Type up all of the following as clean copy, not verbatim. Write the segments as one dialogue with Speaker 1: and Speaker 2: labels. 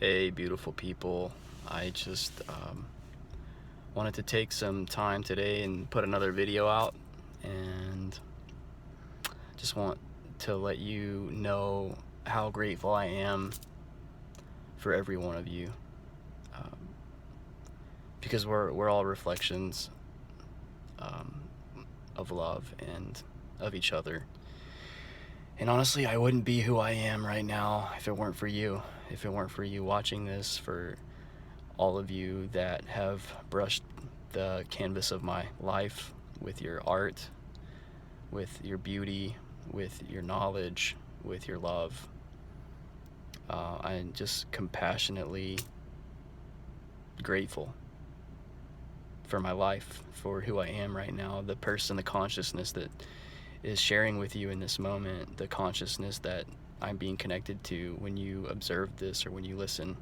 Speaker 1: Hey, beautiful people. I just wanted to take some time today and put another video out, and just want to let you know how grateful I am for every one of you, um, because we're all reflections um, of love and of each other. And honestly, I wouldn't be who I am right now if it weren't for you. If it weren't for you watching this, for all of you that have brushed the canvas of my life with your art, with your beauty, with your knowledge, with your love. I'm just compassionately grateful for my life, for who I am right now, the person, the consciousness that is sharing with you in this moment, the consciousness that I'm being connected to when you observe this or when you listen.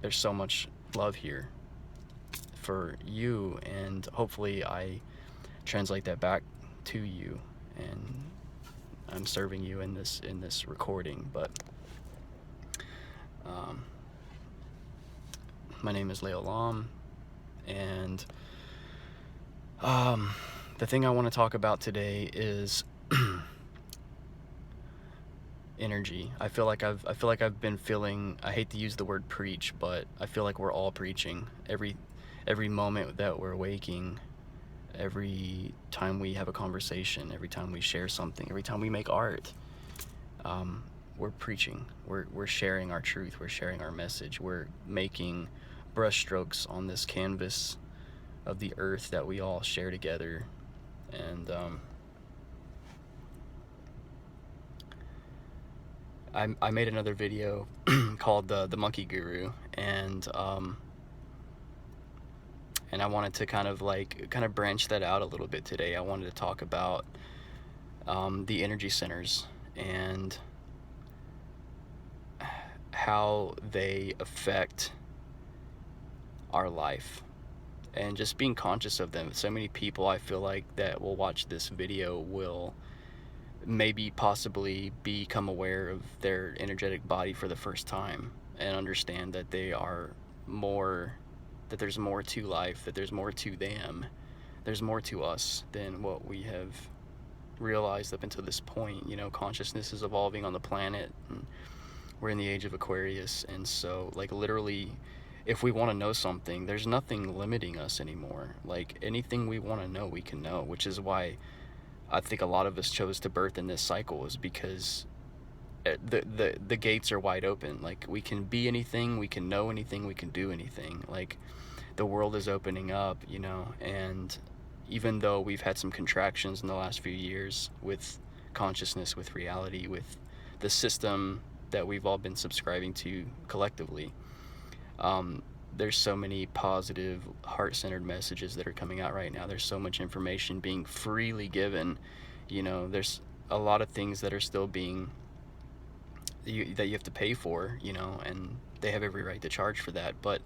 Speaker 1: There's so much love here for you, and hopefully I translate that back to you, and I'm serving you in this recording. But my name is Leo Lam, and the thing I want to talk about today is energy. I feel like I've been feeling, I hate to use the word preach, but I feel like we're all preaching every moment that we're waking, every time we have a conversation, every time we share something, every time we make art. We're preaching, we're sharing our truth, we're sharing our message, we're making brushstrokes on this canvas of the earth that we all share together. And I made another video called the Monkey Guru, and I wanted to kind of branch that out a little bit today. I wanted to talk about the energy centers and how they affect our life, and just being conscious of them. So many people, I feel like, that will watch this video will maybe possibly become aware of their energetic body for the first time and understand that they are more, that there's more to life, that there's more to them, there's more to us than what we have realized up until this point. You know, consciousness is evolving on the planet, and we're in the age of Aquarius, and so, like, literally, if we want to know something, there's nothing limiting us anymore. Like, anything we want to know, we can know, which is why I think a lot of us chose to birth in this cycle, is because the gates are wide open. Like, we can be anything, we can know anything, we can do anything. Like, the world is opening up, you know. And even though we've had some contractions in the last few years with consciousness, with reality, with the system that we've all been subscribing to collectively, there's so many positive, heart-centered messages that are coming out right now. There's so much information being freely given. You know, there's a lot of things that are still being, that you have to pay for, you know, and they have every right to charge for that. But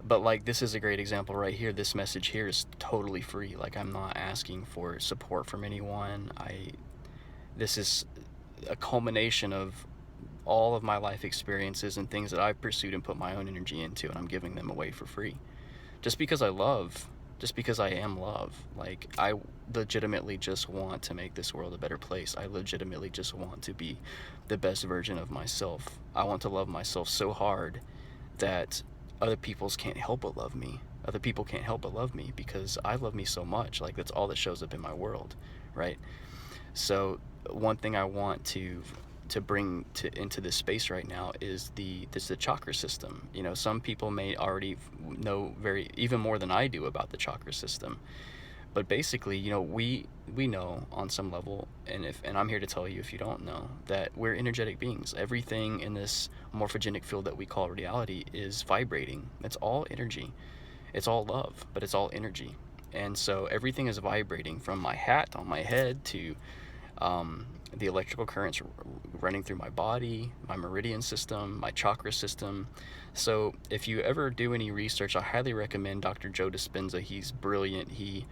Speaker 1: like, this is a great example right here. This message here is totally free. Like, I'm not asking for support from anyone. This is a culmination of all of my life experiences and things that I've pursued and put my own energy into, and I'm giving them away for free. Just because I love, just because I am love. Like, I legitimately just want to make this world a better place. I legitimately just want to be the best version of myself. I want to love myself so hard that other people's can't help but love me. Other people can't help but love me because I love me so much. Like, that's all that shows up in my world, right? So one thing I want to bring into this space right now is the chakra system. You know, some people may already know even more than I do about the chakra system, but basically, you know, we know on some level, and I'm here to tell you, if you don't know, that we're energetic beings. Everything in this morphogenic field that we call reality is vibrating. It's all energy. It's all love, but it's all energy. And so everything is vibrating, from my hat on my head to the electrical currents running through my body, my meridian system, my chakra system. So if you ever do any research, I highly recommend Dr. Joe Dispenza. He's brilliant. He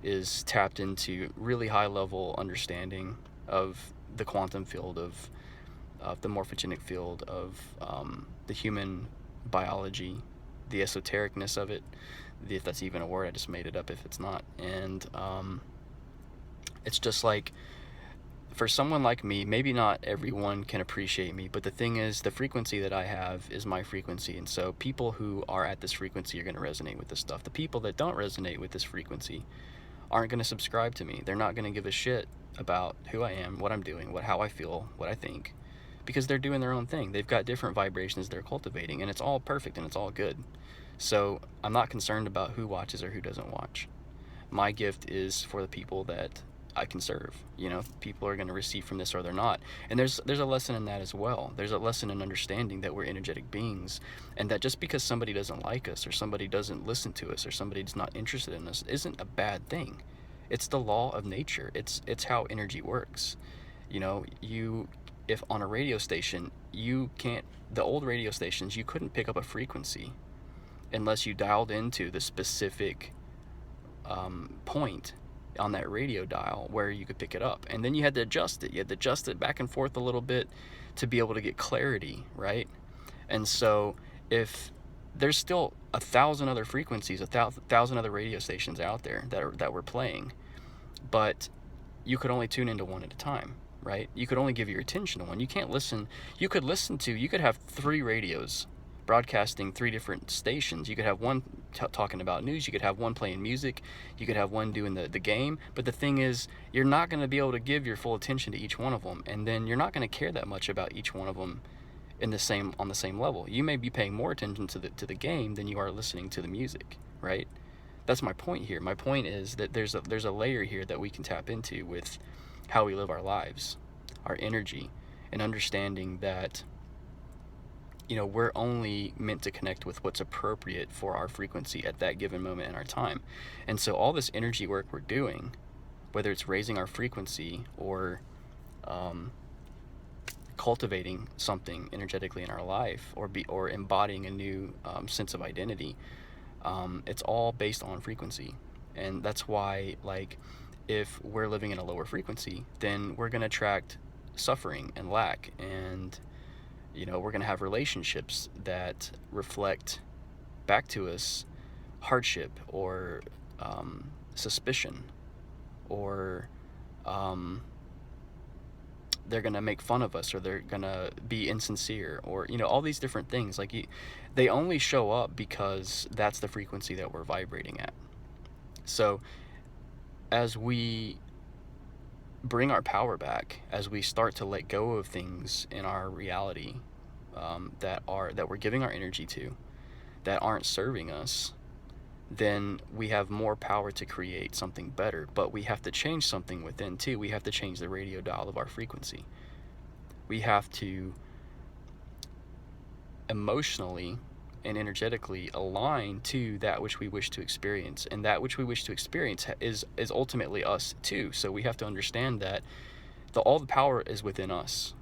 Speaker 1: is tapped into really high level understanding of the quantum field, of of the morphogenic field of the human biology, the esotericness of it, if that's even a word. I just made it up if it's not. And it's just like, for someone like me, maybe not everyone can appreciate me, but the thing is, the frequency that I have is my frequency. And so people who are at this frequency are going to resonate with this stuff. The people that don't resonate with this frequency aren't going to subscribe to me. They're not going to give a shit about who I am, what I'm doing, how I feel, what I think, because they're doing their own thing. They've got different vibrations they're cultivating, and it's all perfect and it's all good. So I'm not concerned about who watches or who doesn't watch. My gift is for the people that I can serve. You know, people are going to receive from this or they're not. And there's a lesson in that as well. There's a lesson in understanding that we're energetic beings, and that just because somebody doesn't like us, or somebody doesn't listen to us, or somebody's not interested in us isn't a bad thing. It's the law of nature. It's how energy works. You know, if on a radio station, the old radio stations, you couldn't pick up a frequency unless you dialed into the specific point on that radio dial where you could pick it up, and then you had to adjust it. You had to adjust it back and forth a little bit to be able to get clarity, right? And so if there's still 1,000 other frequencies, 1,000 other radio stations out there that were playing, but you could only tune into one at a time, right? You could only give your attention to one. You can't listen. You could have 3 radios broadcasting 3 different stations. You could have one talking about news, you could have one playing music, you could have one doing the game, but the thing is, you're not going to be able to give your full attention to each one of them, and then you're not going to care that much about each one of them on the same level. You may be paying more attention to the game than you are listening to the music, right? That's my point here. My point is that there's a layer here that we can tap into with how we live our lives, our energy, and understanding that, you know, we're only meant to connect with what's appropriate for our frequency at that given moment in our time. And so all this energy work we're doing, whether it's raising our frequency or cultivating something energetically in our life, or embodying a new sense of identity, it's all based on frequency. And that's why, like, if we're living in a lower frequency, then we're going to attract suffering and lack, and you know, we're going to have relationships that reflect back to us hardship, or suspicion, or they're going to make fun of us, or they're going to be insincere, or, you know, all these different things. Like, they only show up because that's the frequency that we're vibrating at. So as we bring our power back, as we start to let go of things in our reality that we're giving our energy to, that aren't serving us, then we have more power to create something better. But we have to change something within too. We have to change the radio dial of our frequency. We have to emotionally and energetically align to that which we wish to experience, and that which we wish to experience is ultimately us too. So we have to understand that all the power is within us,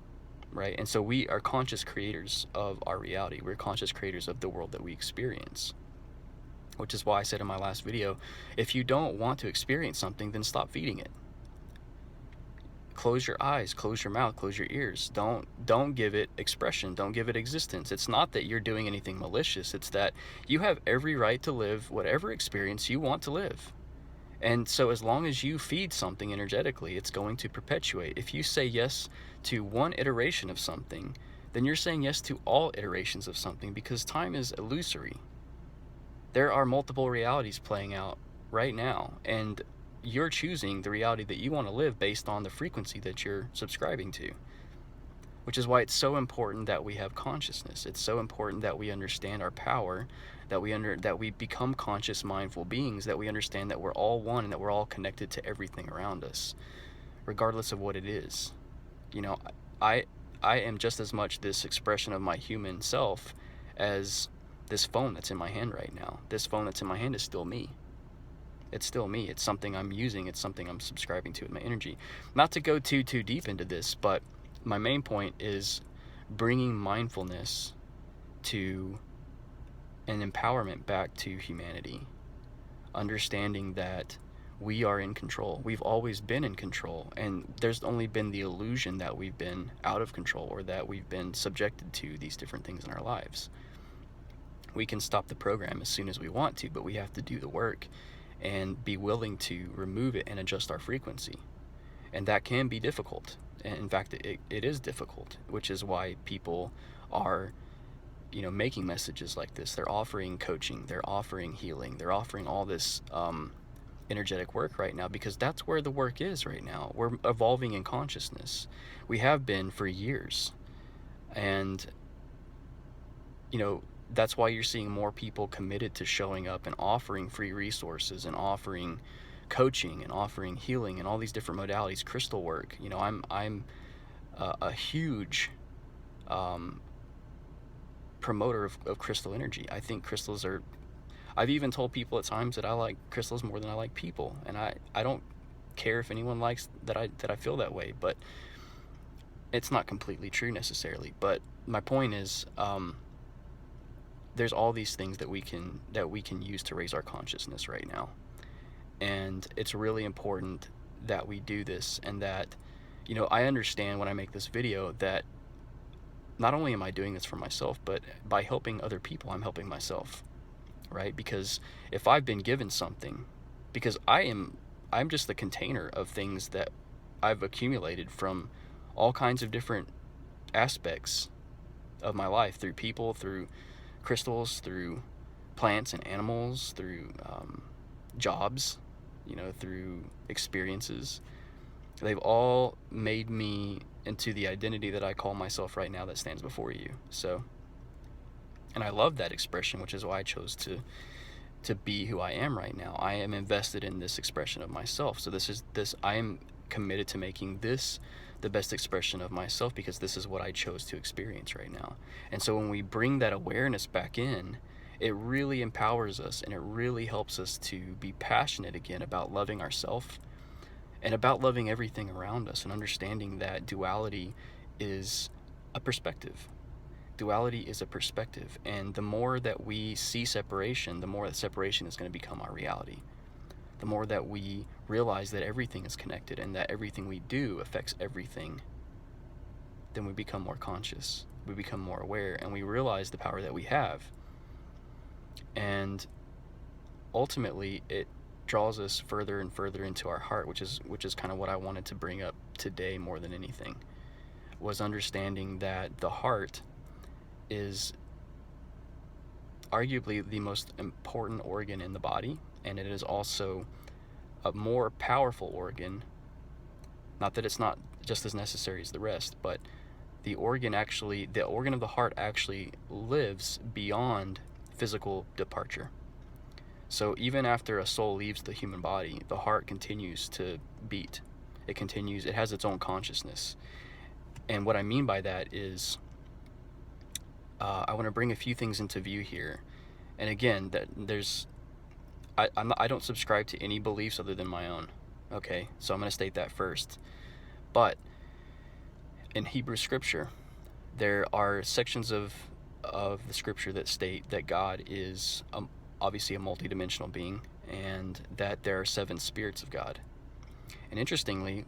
Speaker 1: right? And so we are conscious creators of our reality. We're conscious creators of the world that we experience, which is why I said in my last video, if you don't want to experience something, then stop feeding it. Close your eyes, close your mouth, close your ears. Don't give it expression. Don't give it existence. It's not that you're doing anything malicious. It's that you have every right to live whatever experience you want to live. And so as long as you feed something energetically, it's going to perpetuate. If you say yes to one iteration of something, then you're saying yes to all iterations of something, because time is illusory. There are multiple realities playing out right now, and you're choosing the reality that you want to live based on the frequency that you're subscribing to, which is why it's so important that we have consciousness. It's so important that we understand our power, that we become conscious, mindful beings, that we understand that we're all one, and that we're all connected to everything around us, regardless of what it is. You know, I am just as much this expression of my human self as this phone that's in my hand right now. This phone that's in my hand is still me. It's still me. It's something I'm using. It's something I'm subscribing to with my energy. Not to go too deep into this, but my main point is bringing mindfulness to an empowerment back to humanity. Understanding that we are in control. We've always been in control, and there's only been the illusion that we've been out of control, or that we've been subjected to these different things in our lives. We can stop the program as soon as we want to, but we have to do the work and be willing to remove it and adjust our frequency. And that can be difficult. And in fact, it is difficult, which is why people are, making messages like this. They're offering coaching, they're offering healing, they're offering all this energetic work right now, because that's where the work is right now. We're evolving in consciousness. We have been for years. And, that's why you're seeing more people committed to showing up and offering free resources and offering coaching and offering healing and all these different modalities, crystal work. I'm a huge promoter of crystal energy. I think crystals are, I've even told people at times that I like crystals more than I like people, and I don't care if anyone likes that I feel that way, but it's not completely true necessarily. But my point is, there's all these things that we can use to raise our consciousness right now. And it's really important that we do this, and that, I understand when I make this video that not only am I doing this for myself, but by helping other people, I'm helping myself, right? Because if I've been given something, because I'm just the container of things that I've accumulated from all kinds of different aspects of my life, through people, through crystals, through plants and animals, through jobs, through experiences. They've all made me into the identity that I call myself right now, that stands before you. So, and I love that expression, which is why I chose to be who I am right now. I am invested in this expression of myself. So I am committed to making this the best expression of myself, because this is what I chose to experience right now. And so when we bring that awareness back in, it really empowers us, and it really helps us to be passionate again about loving ourselves and about loving everything around us, and understanding that duality is a perspective. Duality is a perspective, and the more that we see separation, the more that separation is going to become our reality. The more that we realize that everything is connected and that everything we do affects everything, then we become more conscious, we become more aware, and we realize the power that we have. And ultimately, it draws us further and further into our heart, which is kind of what I wanted to bring up today more than anything, was understanding that the heart is arguably the most important organ in the body, and it is also a more powerful organ. Not that it's not just as necessary as the rest, but the organ of the heart actually lives beyond physical departure. So even after a soul leaves the human body, the heart continues to beat. It has its own consciousness. And what I mean by that is, I want to bring a few things into view here. And again, that I don't subscribe to any beliefs other than my own. Okay, so I'm going to state that first. But in Hebrew scripture, there are sections of the scripture that state that God is obviously a multidimensional being, and that there are 7 spirits of God. And interestingly,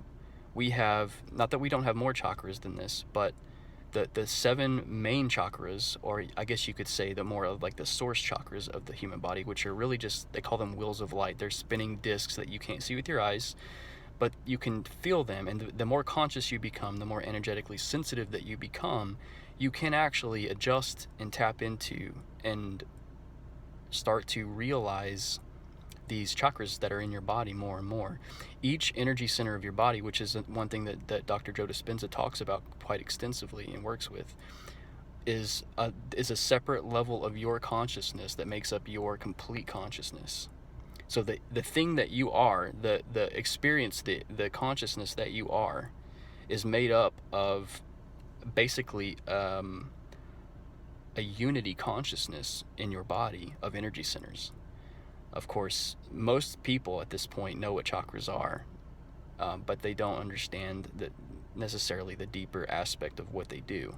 Speaker 1: we have, not that we don't have more chakras than this, but the 7 main chakras, or I guess you could say the more of like the source chakras of the human body, which are really just, they call them wheels of light. They're spinning discs that you can't see with your eyes, but you can feel them. And the more conscious you become, the more energetically sensitive that you become, you can actually adjust and tap into and start to realize these chakras that are in your body more and more. Each energy center of your body, which is one thing that Dr. Joe Dispenza talks about quite extensively and works with, is a separate level of your consciousness that makes up your complete consciousness. So the thing that you are, the experience, the consciousness that you are, is made up of basically a unity consciousness in your body of energy centers. Of course, most people at this point know what chakras are, but they don't understand necessarily the deeper aspect of what they do.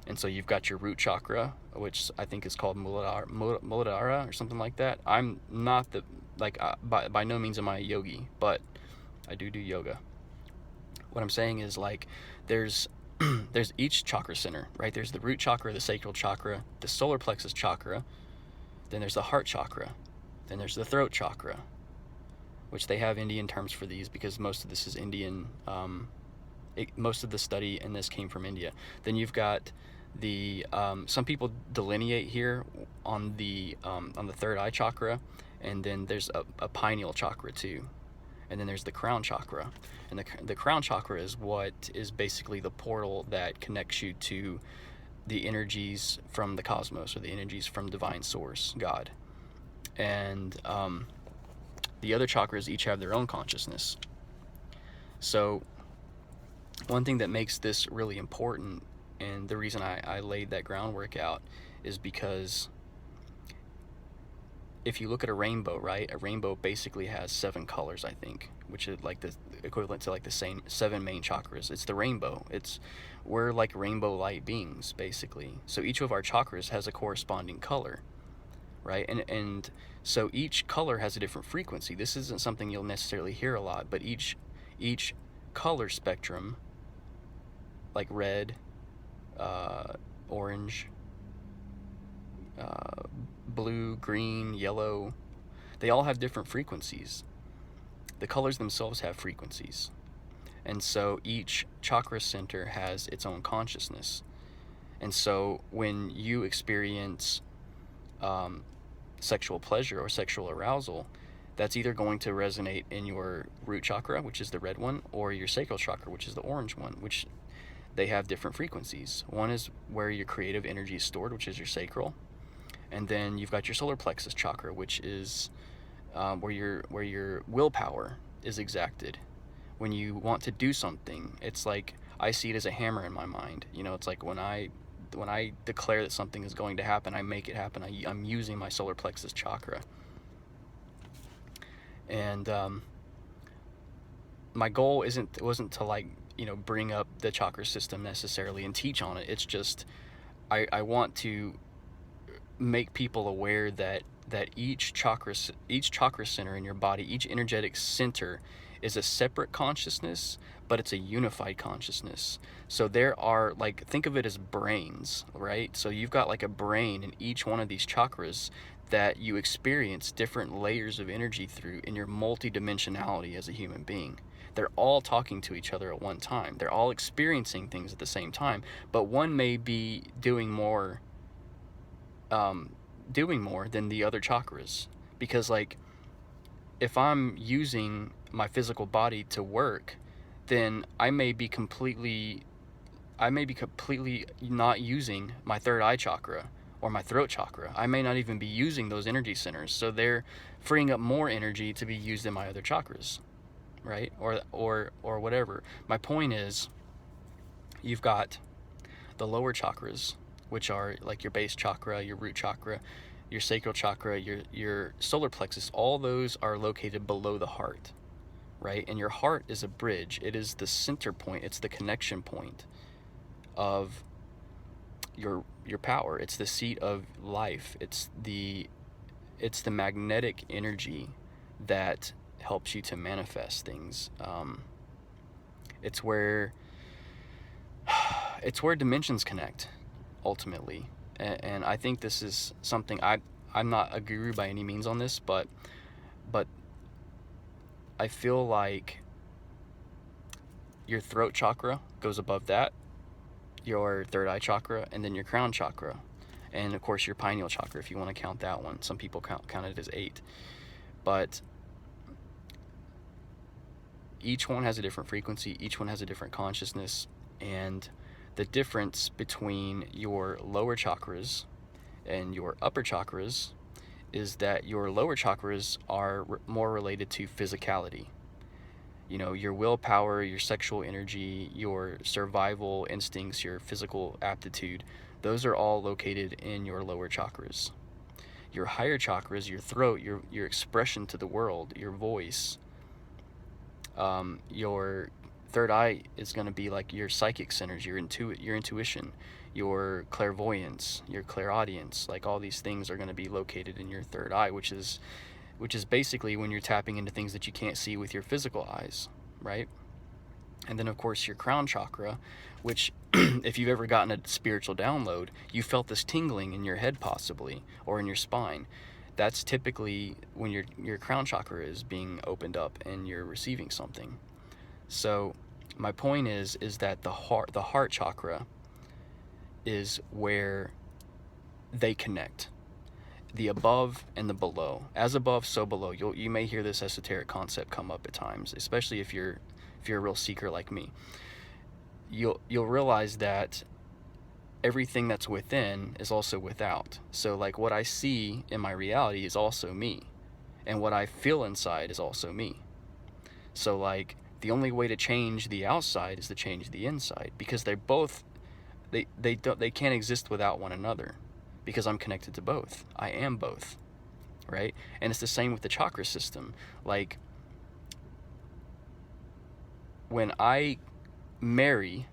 Speaker 1: And so you've got your root chakra, which I think is called Muladhara or something like that. I'm not the Like, by no means am I a yogi, but I do yoga. What I'm saying is, like, there's there's each chakra center, right? There's the root chakra, the sacral chakra, the solar plexus chakra, then there's the heart chakra, then there's the throat chakra, which they have Indian terms for these because most of this is Indian. Most of the study in this came from India. Then you've got the some people delineate here on the third eye chakra, and then there's a pineal chakra too, and then there's the crown chakra, and the crown chakra is what is basically the portal that connects you to the energies from the cosmos, or the energies from divine source, God. And the other chakras each have their own consciousness. So one thing that makes this really important, and the reason I laid that groundwork out, is because if you look at a rainbow, right, a rainbow basically has 7 colors, I think, which is like the equivalent to like the same 7 main chakras. It's the rainbow. We're like rainbow light beings, basically. So each of our chakras has a corresponding color, right? And so each color has a different frequency. This isn't something you'll necessarily hear a lot, but each color spectrum, like red, orange, blue, green, yellow, they all have different frequencies. The colors themselves have frequencies. And so each chakra center has its own consciousness. And so when you experience sexual pleasure or sexual arousal, that's either going to resonate in your root chakra, which is the red one, or your sacral chakra, which is the orange one, which they have different frequencies. One is where your creative energy is stored, which is your sacral. And then you've got your solar plexus chakra, which is where your willpower is exacted. When you want to do something, it's like, I see it as a hammer in my mind. You know, it's like when I declare that something is going to happen, I make it happen. I'm using my solar plexus chakra. And my goal wasn't to, like, you know, bring up the chakra system necessarily and teach on it. It's just I want to make people aware that each chakra center in your body, each energetic center, is a separate consciousness, but it's a unified consciousness. So there are, like, think of it as brains, right? So you've got like a brain in each one of these chakras that you experience different layers of energy through in your multidimensionality as a human being. They're all talking to each other at one time. They're all experiencing things at the same time, but one may be doing more than the other chakras. Because, like, if I'm using my physical body to work, then I may be completely not using my third eye chakra or my throat chakra. I may not even be using those energy centers, so they're freeing up more energy to be used in my other chakras, right? Or whatever. My point is, you've got the lower chakras, which are like your base chakra, your root chakra, your sacral chakra, your solar plexus. All those are located below the heart, right? And your heart is a bridge. It is the center point. It's the connection point of your power. It's the seat of life. It's the magnetic energy that helps you to manifest things. It's where dimensions connect, ultimately. And I think this is something, I'm not a guru by any means on this, but I feel like your throat chakra goes above that, your third eye chakra, and then your crown chakra, and of course your pineal chakra, if you want to count that one. Some people count it as 8, but each one has a different frequency, each one has a different consciousness. And the difference between your lower chakras and your upper chakras is that your lower chakras are more related to physicality. You know, your willpower, your sexual energy, your survival instincts, your physical aptitude, those are all located in your lower chakras. Your higher chakras, your throat, your expression to the world, your voice, your third eye is going to be like your psychic centers, your intuition, your clairvoyance, your clairaudience. Like, all these things are going to be located in your third eye, which is which is basically when you're tapping into things that you can't see with your physical eyes, right? And then, of course, your crown chakra, which, if you've ever gotten a spiritual download, you felt this tingling in your head possibly, or in your spine. That's typically when your crown chakra is being opened up and you're receiving something. So my point is that the heart chakra is where they connect. The above and the below. As above, so below. You may hear this esoteric concept come up at times, especially if you're a real seeker like me. You'll realize that everything that's within is also without. So like what I see in my reality is also me, and what I feel inside is also me. So like the only way to change the outside is to change the inside, because they can't exist without one another, because I'm connected to both. I am both, right? And it's the same with the chakra system. Like when I marry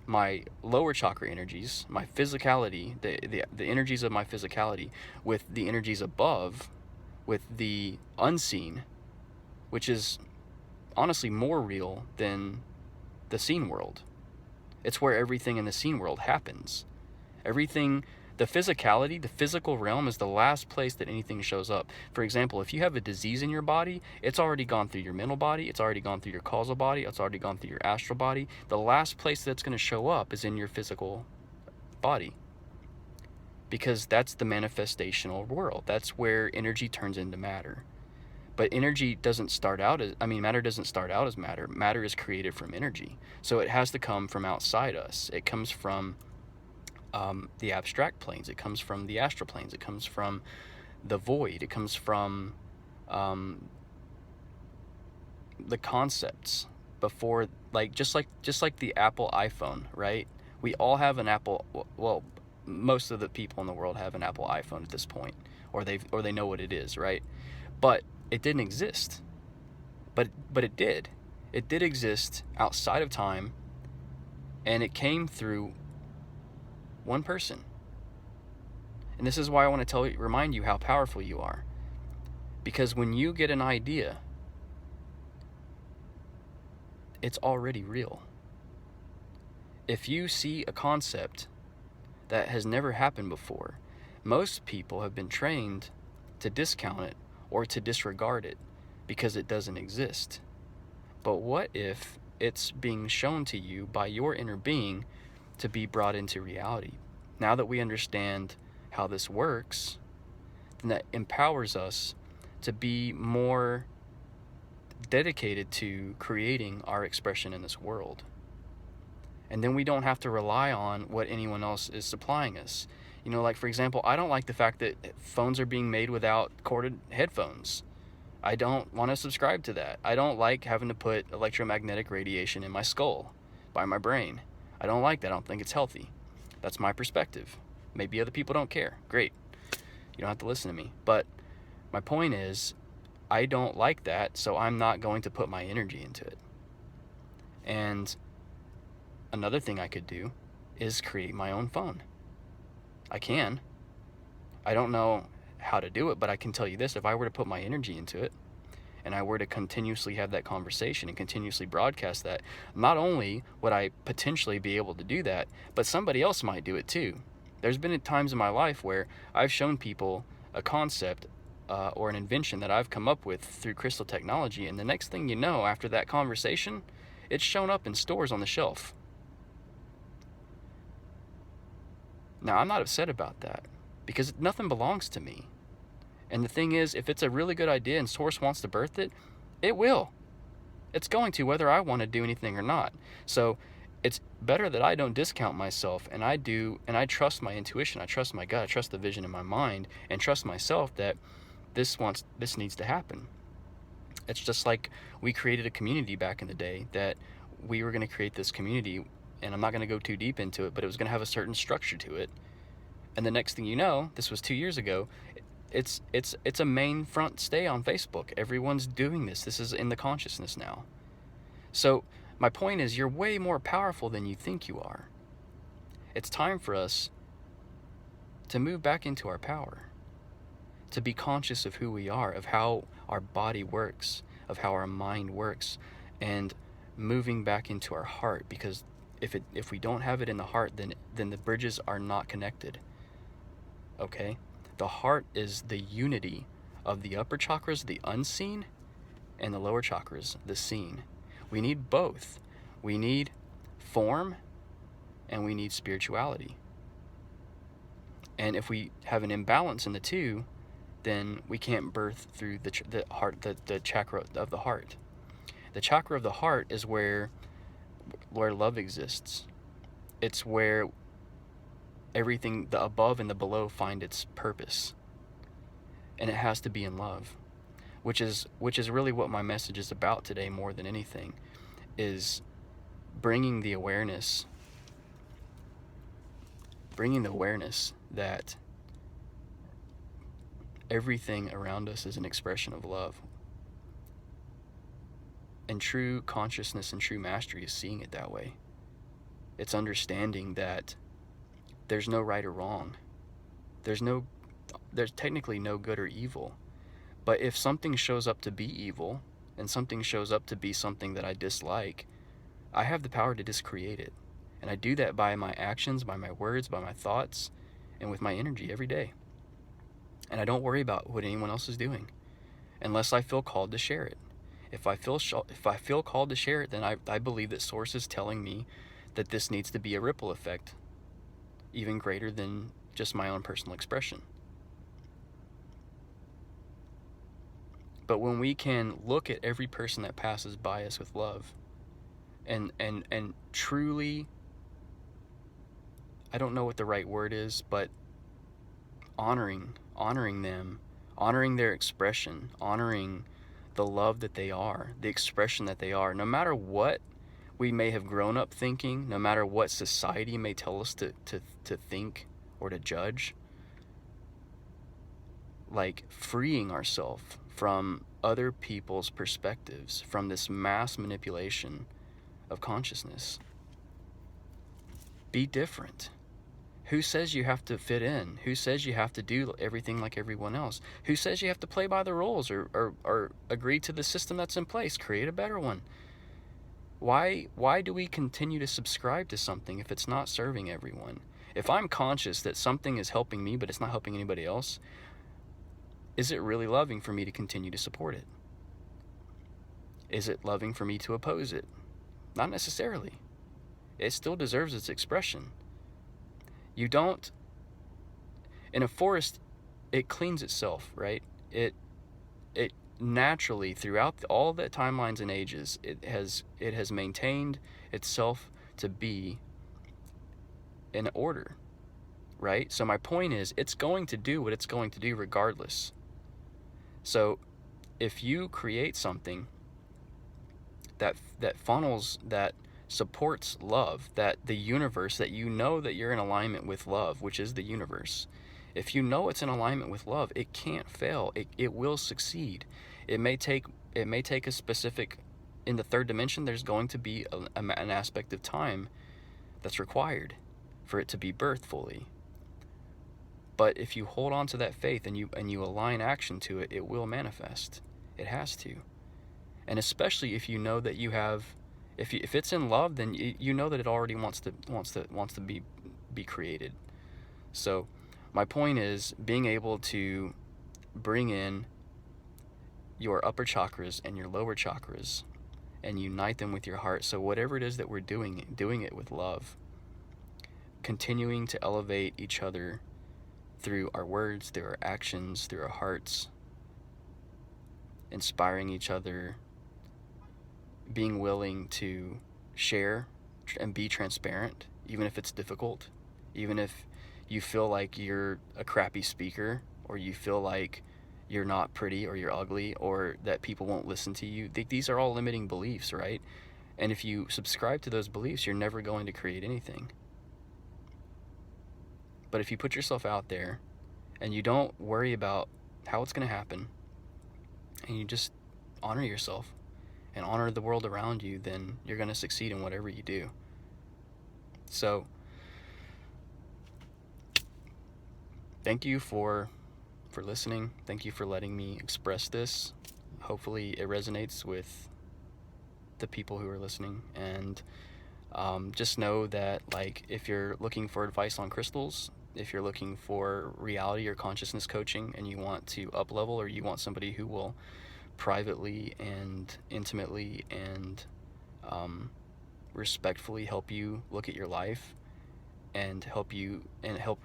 Speaker 1: my lower chakra energies, my physicality, the energies of my physicality, with the energies above, with the unseen, which is honestly more real than the seen world. It's where everything in the seen world happens. Everything, the physicality, the physical realm is the last place that anything shows up. For example, if you have a disease in your body, it's already gone through your mental body, it's already gone through your causal body, it's already gone through your astral body. The last place that's going to show up is in your physical body, because that's the manifestational world. That's where energy turns into matter. But energy doesn't start out as, matter doesn't start out as matter. Matter is created from energy. So it has to come from outside us. It comes from the abstract planes. It comes from the astral planes. It comes from the void. It comes from the concepts before, just like the Apple iPhone, right? We all have an Apple. Well, most of the people in the world have an Apple iPhone at this point, or they know what it is, right? But it didn't exist. But it did. It did exist outside of time, and it came through one person. And this is why I want to remind you how powerful you are. Because when you get an idea, it's already real. If you see a concept that has never happened before, most people have been trained to discount it or to disregard it because it doesn't exist. But what if it's being shown to you by your inner being to be brought into reality? Now that we understand how this works, then that empowers us to be more dedicated to creating our expression in this world. And then we don't have to rely on what anyone else is supplying us. Like, for example, I don't like the fact that phones are being made without corded headphones. I don't want to subscribe to that. I don't like having to put electromagnetic radiation in my skull by my brain. I don't like that. I don't think it's healthy. That's my perspective. Maybe other people don't care. Great. You don't have to listen to me. But my point is, I don't like that, so I'm not going to put my energy into it. And another thing I could do is create my own phone. I can. I don't know how to do it, but I can tell you this: if I were to put my energy into it, and I were to continuously have that conversation and continuously broadcast that, not only would I potentially be able to do that, but somebody else might do it too. There's been times in my life where I've shown people a concept or an invention that I've come up with through crystal technology, and the next thing you know, after that conversation, it's shown up in stores on the shelf. Now, I'm not upset about that, because nothing belongs to me. And the thing is, if it's a really good idea and Source wants to birth it, it will. It's going to, whether I want to do anything or not. So it's better that I don't discount myself, and I trust my intuition, I trust my gut, I trust the vision in my mind, and trust myself that this needs to happen. It's just like we created a community back in the day, that we were going to create this community, and I'm not going to go too deep into it, but it was going to have a certain structure to it. And the next thing you know, this was 2 years ago, it's a main front stay on Facebook. Everyone's doing this. This is in the consciousness now. So my point is, you're way more powerful than you think you are. It's time for us to move back into our power, to be conscious of who we are, of how our body works, of how our mind works, and moving back into our heart. Because if we don't have it in the heart, then the bridges are not connected. Okay? The heart is the unity of the upper chakras, the unseen, and the lower chakras, the seen. We need both. We need form and we need spirituality. And if we have an imbalance in the two, then we can't birth through the heart, the chakra of the heart. The chakra of the heart is where love exists. It's where everything, the above and the below, find its purpose. And it has to be in love, which is really what my message is about today, more than anything, is bringing the awareness that everything around us is an expression of love. And true consciousness and true mastery is seeing it that way. It's understanding that there's no right or wrong. There's technically no good or evil. But if something shows up to be evil, and something shows up to be something that I dislike, I have the power to discreate it. And I do that by my actions, by my words, by my thoughts, and with my energy every day. And I don't worry about what anyone else is doing, unless I feel called to share it. If I feel called to share it, then I believe that Source is telling me that this needs to be a ripple effect, even greater than just my own personal expression. But when we can look at every person that passes by us with love, and truly, I don't know what the right word is, but honoring them, honoring their expression, honoring the love that they are, the expression that they are, no matter what we may have grown up thinking, no matter what society may tell us to think or to judge, like freeing ourselves from other people's perspectives, from this mass manipulation of consciousness. Be different. Who says you have to fit in? Who says you have to do everything like everyone else? Who says you have to play by the rules or agree to the system that's in place? Create a better one. Why do we continue to subscribe to something if it's not serving everyone? If I'm conscious that something is helping me but it's not helping anybody else, is it really loving for me to continue to support it? Is it loving for me to oppose it? Not necessarily. It still deserves its expression. You don't, in a forest, it cleans itself, right? It naturally, throughout all the timelines and ages, it has maintained itself to be in order, right? So my point is, it's going to do what it's going to do regardless. So if you create something that funnels, that supports love, that the universe, that you know that you're in alignment with love, which is the universe. If you know it's in alignment with love, it can't fail. It will succeed. It may take a specific, in the third dimension, there's going to be an aspect of time that's required for it to be birthed fully. But if you hold on to that faith and you align action to it, it will manifest. It has to. And especially if you know that you have, if it's in love, then you know that it already wants to be created. So my point is being able to bring in your upper chakras and your lower chakras and unite them with your heart. So whatever it is that we're doing it with love, continuing to elevate each other through our words, through our actions, through our hearts, inspiring each other, being willing to share and be transparent, even if it's difficult, even if you feel like you're a crappy speaker, or you feel like you're not pretty, or you're ugly, or that people won't listen to you. These are all limiting beliefs, right? And if you subscribe to those beliefs, you're never going to create anything. But if you put yourself out there and you don't worry about how it's going to happen, and you just honor yourself and honor the world around you, then you're going to succeed in whatever you do. So thank you for for listening. Thank you for letting me express this. Hopefully it resonates with the people who are listening. And just know that, like, if you're looking for advice on crystals, if you're looking for reality or consciousness coaching and you want to up level, or you want somebody who will privately and intimately and respectfully help you look at your life and help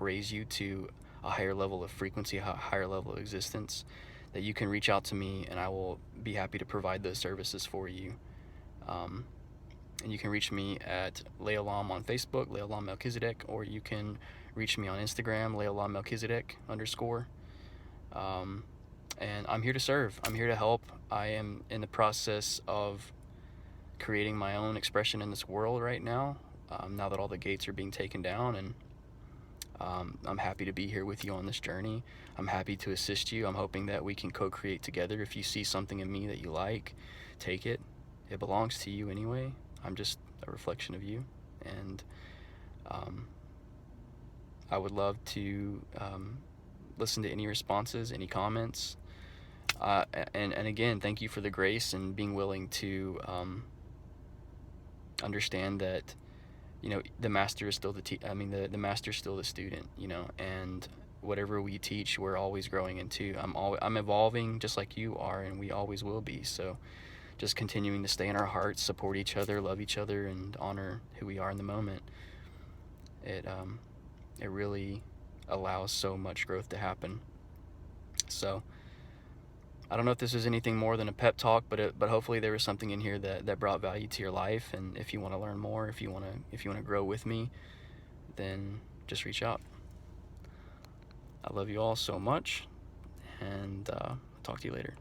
Speaker 1: raise you to a higher level of frequency, a higher level of existence, that you can reach out to me and I will be happy to provide those services for you. And you can reach me at Leolam on Facebook, Leolam Melchizedek, or you can reach me on Instagram, Leolam Melchizedek _. And I'm here to serve. I'm here to help. I am in the process of creating my own expression in this world right now, now that all the gates are being taken down, and I'm happy to be here with you on this journey. I'm happy to assist you. I'm hoping that we can co-create together. If you see something in me that you like, take it. It belongs to you anyway. I'm just a reflection of you. And I would love to listen to any responses, any comments. And again, thank you for the grace and being willing to understand that, you know, the master is still the master is still the student, you know, and whatever we teach, we're always growing into. I'm evolving just like you are, and we always will be. So just continuing to stay in our hearts, support each other, love each other, and honor who we are in the moment. It really allows so much growth to happen. So I don't know if this is anything more than a pep talk, but hopefully there was something in here that brought value to your life. And if you want to learn more, if you want to grow with me, then just reach out. I love you all so much, and talk to you later.